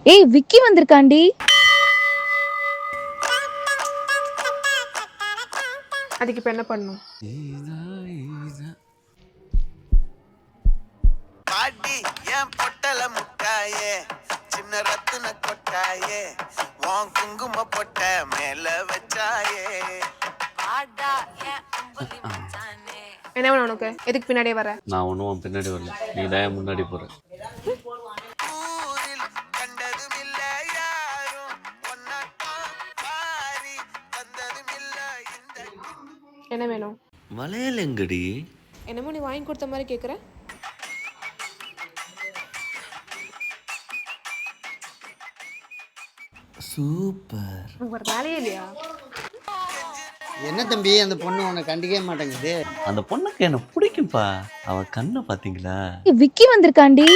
ஏய் விக்கி வந்திருக்காண்டி. அதுக்கு இப்போ என்ன பண்ணும்? பாட்டி ஏன் பொட்டல முட்டாயே சின்ன ரத்தின கொட்டாயே உன் குங்கும பொட்ட மேல வச்சாயே. என்ன வேணும் உனக்கு? எதுக்கு பின்னாடியே வர? நான் ஒன்றும் பின்னாடி வரல, நீ தான் முன்னாடி போற. ஊரில் கண்டதும் இல்ல யாரும் ஒன்னாத்தான் பாரி வந்ததும் இல்ல இந்த. என்ன வேணும்? வளையலங்கடி. என்னமோ நீ வாங்கி கொடுத்த மாதிரி கேட்குற. சூப்பர். உனக்கு ஒரு வேலையே இல்லையா? என்ன தம்பி அந்த பொண்ணு உன்னை கண்டிக்கவே மாட்டேங்குது? அந்த பொண்ணுக்கு என்ன பிடிக்கும்பா, அவ கண்ணை பாத்தீங்களா? ஏய் விக்கி வந்திருக்காண்டி.